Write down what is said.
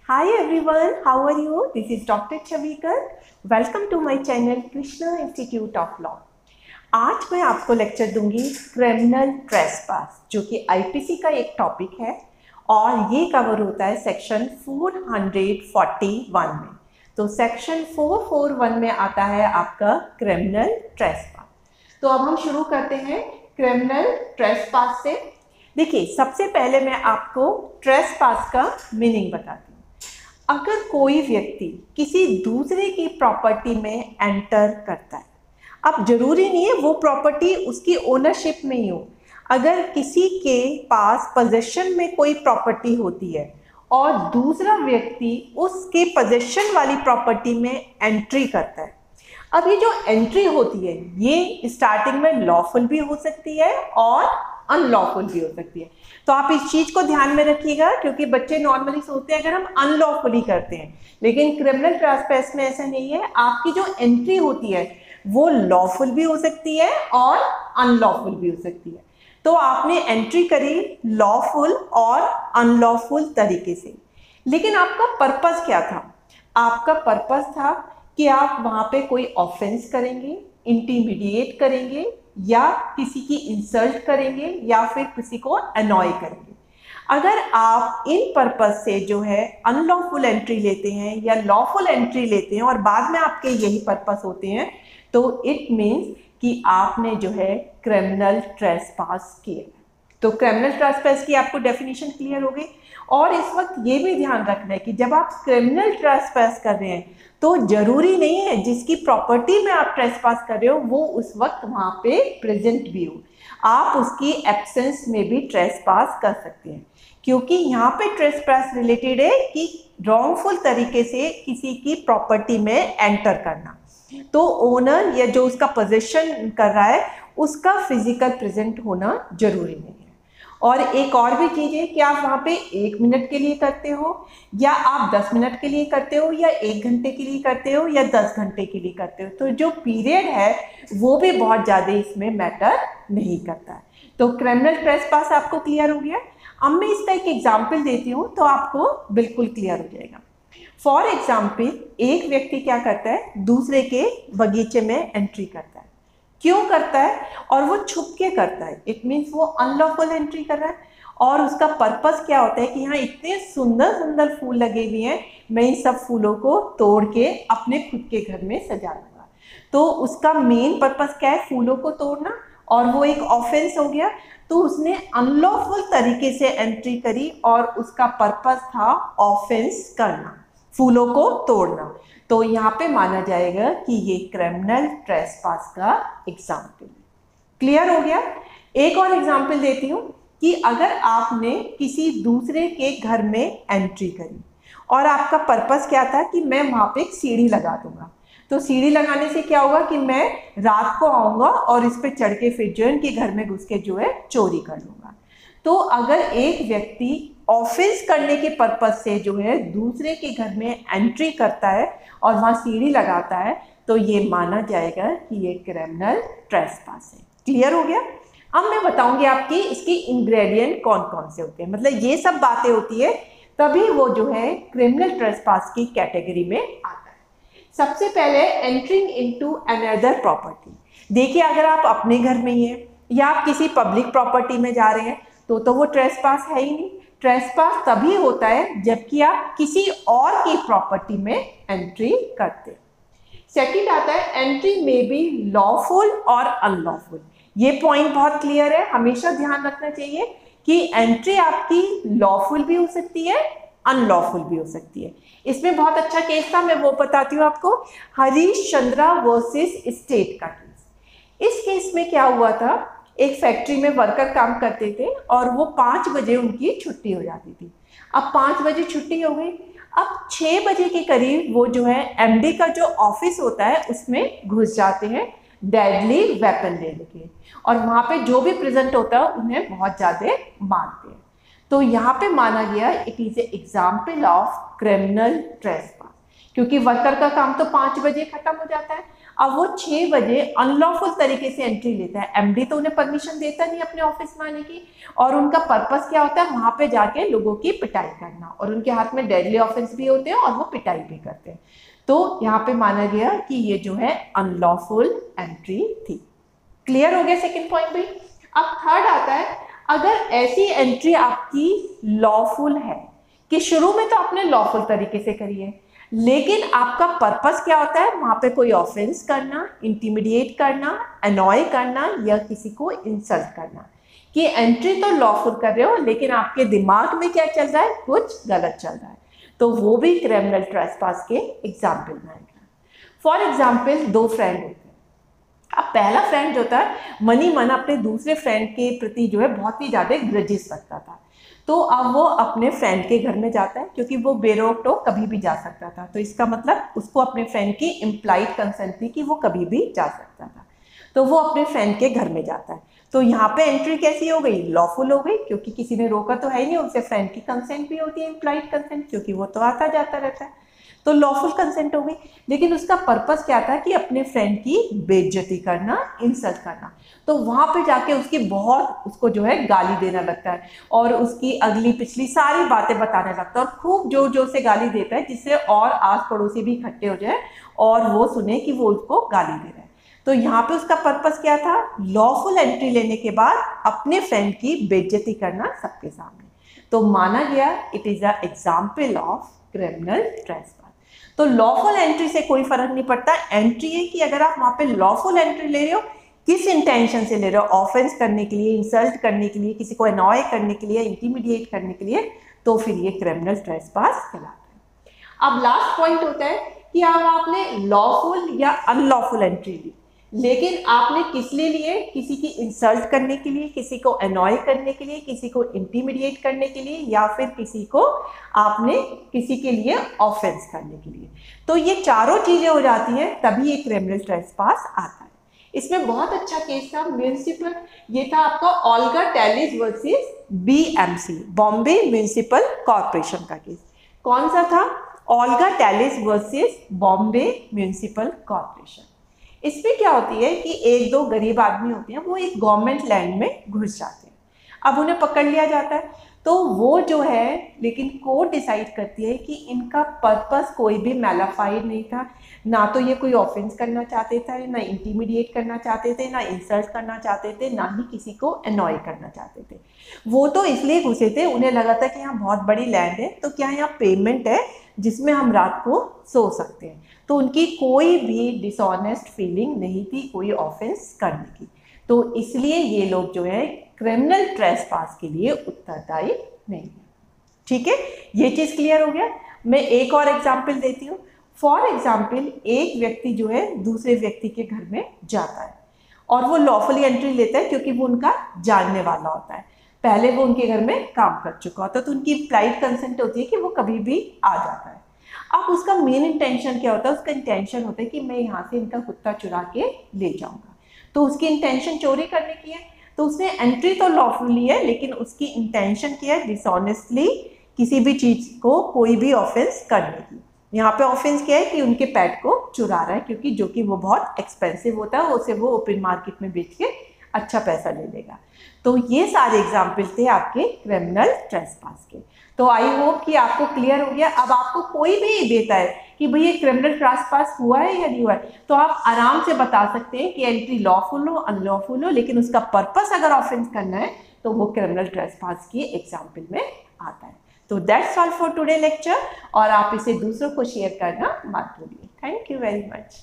Hi everyone, how are you? This is Dr. Chavikar. Welcome to my channel Krishna Institute of Law. आज मैं आपको lecture दूंगी criminal trespass, जो कि IPC का एक टॉपिक है और ये कवर होता है सेक्शन 441 में। तो सेक्शन 441 में आता है आपका क्रिमिनल ट्रेसपास। तो अब हम शुरू करते हैं क्रिमिनल ट्रेसपास से। देखिए, सबसे पहले मैं आपको ट्रेसपास का मीनिंग बताती हूँ। अगर कोई व्यक्ति किसी दूसरे की प्रॉपर्टी में एंटर करता है, अब जरूरी नहीं है वो प्रॉपर्टी उसकी ओनरशिप में ही हो। अगर किसी के पास पोजेशन में कोई प्रॉपर्टी होती है और दूसरा व्यक्ति उसके पोजेशन वाली प्रॉपर्टी में एंट्री करता है, अब ये जो एंट्री होती है ये स्टार्टिंग में लॉफुल भी हो सकती है और अनलॉफुल भी हो सकती है। तो आप इस चीज को ध्यान में रखिएगा, क्योंकि बच्चे नॉर्मली सोचते हैं अगर हम अनलॉफुली करते हैं, लेकिन क्रिमिनल ट्रेसपास में ऐसा नहीं है। आपकी जो एंट्री होती है वो लॉफुल भी हो सकती है और अनलॉफुल भी हो सकती है। तो आपने एंट्री करी लॉफुल और अनलॉफुल तरीके से, लेकिन आपका पर्पस क्या था? आपका पर्पस था कि आप वहां पे कोई ऑफेंस करेंगे, इंटिमिडिएट करेंगे, या किसी की इंसल्ट करेंगे, या फिर किसी को अनॉय करेंगे। अगर आप इन पर्पस से जो है अनलॉफुल एंट्री लेते हैं या लॉफुल एंट्री लेते हैं और बाद में आपके यही पर्पस होते हैं, तो इट मीन्स कि आपने जो है क्रिमिनल ट्रेसपास किया। तो क्रिमिनल ट्रेसपास की आपको डेफिनेशन क्लियर हो गई। और इस वक्त ये भी ध्यान रखना है कि जब आप क्रिमिनल ट्रेसपास कर रहे हैं तो जरूरी नहीं है जिसकी प्रॉपर्टी में आप ट्रेसपास कर रहे हो वो उस वक्त वहां पे प्रेजेंट भी हो। आप उसकी एब्सेंस में भी ट्रेसपास कर सकते हैं, क्योंकि यहाँ पे ट्रेसपास रिलेटेड है कि रॉन्गफुल तरीके से किसी की प्रॉपर्टी में एंटर करना। तो ओनर या जो उसका पोजीशन कर रहा है उसका फिजिकल प्रेजेंट होना जरूरी नहीं है। और एक और भी चीज़ है कि आप वहाँ पे 1 मिनट के लिए करते हो, या आप 10 मिनट के लिए करते हो, या 1 घंटे के लिए करते हो, या 10 घंटे के लिए करते हो, तो जो पीरियड है वो भी बहुत ज़्यादा इसमें मैटर नहीं करता है। तो क्रिमिनल ट्रेसपास आपको क्लियर हो गया। अब मैं इसका एक एग्जाम्पल देती हूँ तो आपको बिल्कुल क्लियर हो जाएगा। फॉर एग्जाम्पल, एक व्यक्ति क्या करता है, दूसरे के बगीचे में एंट्री करता है। क्यों करता है? और वो छुप के करता है। इट मीन्स वो अनलॉफुल एंट्री कर रहा है। और उसका पर्पस क्या होता है कि यहाँ इतने सुंदर सुंदर फूल लगे हुए हैं, मैं इन सब फूलों को तोड़ के अपने खुद के घर में सजा लूंगा। तो उसका मेन पर्पस क्या है? फूलों को तोड़ना, और वो एक ऑफेंस हो गया। तो उसने अनलॉफुल तरीके से एंट्री करी और उसका पर्पस था ऑफेंस करना, फूलों को तोड़ना। तो यहाँ पे माना जाएगा कि ये क्रिमिनल ट्रेसपास का एग्जाम्पल है। क्लियर हो गया? एक और एग्जाम्पल देती हूँ कि अगर आपने किसी दूसरे के घर में एंट्री करी और आपका पर्पस क्या था कि मैं वहां पे एक सीढ़ी लगा दूंगा। तो सीढ़ी लगाने से क्या होगा कि मैं रात को आऊंगा और इस पे चढ़ के फिर जो इनके घर में घुस के जो है चोरी कर लूंगा। तो अगर एक व्यक्ति ऑफेंस करने के पर्पस से जो है दूसरे के घर में एंट्री करता है और वहां सीढ़ी लगाता है, तो ये माना जाएगा कि ये क्रिमिनल ट्रेसपास है। क्लियर हो गया? अब मैं बताऊंगी आपकी इसकी इंग्रेडिएंट कौन कौन से होते हैं, मतलब ये सब बातें होती है तभी वो जो है क्रिमिनल ट्रेसपास की कैटेगरी में आता है। सबसे पहले एंट्रिंग इनटू अनदर प्रॉपर्टी। देखिए, अगर आप अपने घर में ही हैं या आप किसी पब्लिक प्रॉपर्टी में जा रहे हैं तो वो ट्रेसपास है ही नहीं। ट्रेसपास तभी होता है जबकि आप किसी और की प्रॉपर्टी में एंट्री करते हैं। सेकंड आता है एंट्री में बी लॉफुल और अनलॉफुल। ये पॉइंट बहुत क्लियर है, हमेशा ध्यान रखना चाहिए कि एंट्री आपकी लॉफुल भी हो सकती है, अनलॉफुल भी हो सकती है। इसमें बहुत अच्छा केस था, मैं वो बताती हूँ आपको, हरीश चंद्रा वर्सेस स्टेट का केस। इस केस में क्या हुआ था, एक फैक्ट्री में वर्कर काम करते थे और वो 5 बजे उनकी छुट्टी हो जाती थी। अब 5 बजे छुट्टी हो गई, अब 6 बजे के करीब वो जो है एमडी का जो ऑफिस होता है उसमें घुस जाते हैं डेडली वेपन लेने के, और वहां पे जो भी प्रेजेंट होता है उन्हें बहुत ज्यादा मारते हैं। तो यहाँ पे माना गया it is a example of criminal trespass, क्योंकि वर्कर का काम तो 5 बजे खत्म हो जाता है। अब वो 6 बजे अनलॉफुल तरीके से एंट्री लेता है, एमडी तो उन्हें परमिशन देता नहीं अपने ऑफिस में आने की, और उनका पर्पस क्या होता है, वहां पे जाके लोगों की पिटाई करना, और उनके हाथ में डेडली ऑफेंस भी होते हैं और वो पिटाई भी करते हैं। तो यहाँ पे माना गया कि ये जो है अनलॉफुल एंट्री थी। क्लियर हो गया सेकेंड पॉइंट भी। अब थर्ड आता है, अगर ऐसी एंट्री आपकी लॉफुल है कि शुरू में तो आपने लॉफुल तरीके से करी है, लेकिन आपका पर्पस क्या होता है, वहां पे कोई ऑफेंस करना, इंटिमिडिएट करना, अनॉय करना या किसी को इंसल्ट करना, कि एंट्री तो लॉफुल कर रहे हो लेकिन आपके दिमाग में क्या चल रहा है, कुछ गलत चल रहा है, तो वो भी क्रिमिनल ट्रेसपास के एग्जाम्पल में आएगा। फॉर एग्जाम्पल, 2 फ्रेंड होते हैं। अब पहला फ्रेंड जो था मनी मन अपने दूसरे फ्रेंड के प्रति जो है बहुत ही ज्यादा ग्रजेस रखता था, तो अब वो अपने फ्रेंड के घर में जाता है, क्योंकि वो बेरोक टोक कभी भी जा सकता था, तो इसका मतलब उसको अपने फ्रेंड की इम्प्लाइड कंसेंट थी कि वो कभी भी जा सकता था, तो वो अपने फ्रेंड के घर में जाता है। तो यहाँ पे एंट्री कैसी हो गई, लॉफुल हो गई, क्योंकि किसी ने रोका तो है ही नहीं, उनसे फ्रेंड की कंसेंट भी होती है, इम्प्लाइड कंसेंट, क्योंकि वो तो आता जाता रहता है, तो लॉफुल कंसेंट हो गई। लेकिन उसका पर्पस क्या था कि अपने फ्रेंड की बेइज्जती करना, इंसल्ट करना, तो वहां पे जाके उसको जो है गाली देना लगता है, और उसकी अगली पिछली सारी बातें बताने लगता है, और खूब जोर जोर से गाली देता है, जिससे और आस पड़ोसी भी इकट्ठे हो जाए और वो सुने कि वो उसको गाली दे रहा है। तो यहाँ पे उसका पर्पस क्या था, लॉफुल एंट्री लेने के बाद अपने फ्रेंड की बेइज्जती करना सबके सामने, तो माना गया it is a example of criminal trespass. तो लॉफुल एंट्री से कोई फर्क नहीं पड़ता, एंट्री है कि अगर आप वहां पे लॉफुल एंट्री ले रहे हो, किस इंटेंशन से ले रहे हो, ऑफेंस करने के लिए, इंसल्ट करने के लिए, किसी को अनॉय करने के लिए, इंटिमिडिएट करने के लिए, तो फिर ये क्रिमिनल ट्रेसपास कहलाता है। अब लास्ट पॉइंट होता है कि अब आपने लॉफुल या अनलॉफुल एंट्री ली, लेकिन आपने किस लिए लिए, किसी की इंसल्ट करने के लिए, किसी को अनॉय करने के लिए, किसी को इंटिमिडिएट करने के लिए, या फिर किसी को आपने किसी के लिए ऑफेंस करने के लिए, तो ये चारों चीजें हो जाती हैं, तभी ये क्रिमिनल ट्रेसपास आता है। इसमें बहुत अच्छा केस था म्यूनिसिपल, ये था आपका Olga Tellis versus BMC, Bombay municipal corporation का केस। कौन सा था, Olga Tellis versus Bombay municipal corporation. इसमें क्या होती है कि 1-2 गरीब आदमी होते हैं, वो एक गवर्नमेंट लैंड में घुस जाते हैं, अब उन्हें पकड़ लिया जाता है, तो वो जो है, लेकिन कोर्ट डिसाइड करती है कि इनका पर्पस कोई भी मैलाफाइड नहीं था, ना तो ये कोई ऑफेंस करना चाहते थे, ना इंटिमिडिएट करना चाहते थे, ना इंसल्ट करना चाहते थे, ना ही किसी को अनॉय करना चाहते थे, वो तो इसलिए घुसे थे, उन्हें लगा था कि यहाँ बहुत बड़ी लैंड है, तो क्या यहाँ पेमेंट है जिसमें हम रात को सो सकते हैं, तो उनकी कोई भी डिसऑनेस्ट फीलिंग नहीं थी कोई ऑफेंस करने की, तो इसलिए ये लोग जो है क्रिमिनल ट्रेसपास के लिए उत्तरदायी नहीं है। ठीक है, ये चीज क्लियर हो गया। मैं एक और एग्जांपल देती हूँ। फॉर एग्जांपल, एक व्यक्ति जो है दूसरे व्यक्ति के घर में जाता है और वो लॉफुली एंट्री लेता है, क्योंकि वो उनका जानने वाला होता है, पहले वो उनके घर में काम कर चुका होता है, तो उनकी इम्प्लाइड कंसेंट होती है कि वो कभी भी आ जाता है। अब उसका मेन इंटेंशन क्या होता है, उसका इंटेंशन होता है कि मैं यहाँ से इनका कुत्ता चुरा के ले जाऊंगा, तो उसकी इंटेंशन चोरी करने की है, तो उसने एंट्री तो लॉफुली है, लेकिन उसकी इंटेंशन क्या है, डिसऑनेस्टली किसी भी चीज को, कोई भी ऑफेंस करने की। यहाँ पे ऑफेंस क्या है कि उनके पेट को चुरा रहा है, क्योंकि जो कि वो बहुत एक्सपेंसिव होता है, उसे वो ओपन मार्केट में बेच के अच्छा पैसा ले लेगा। तो ये सारे एग्जाम्पल थे आपके क्रिमिनल ट्रेसपास के। तो आई होप कि आपको क्लियर हो गया। अब आपको कोई भी देता है कि भाई ये क्रिमिनल ट्रेसपास हुआ है या नहीं हुआ है, तो आप आराम से बता सकते हैं कि एंट्री लॉफुल हो, अनलॉफुल हो, लेकिन उसका पर्पस अगर ऑफेंस करना है तो वो क्रिमिनल ट्रेसपास की एग्जाम्पल में आता है। तो that's all for today lecture, और आप इसे दूसरों को शेयर करना मत भूलिए। Thank you very much.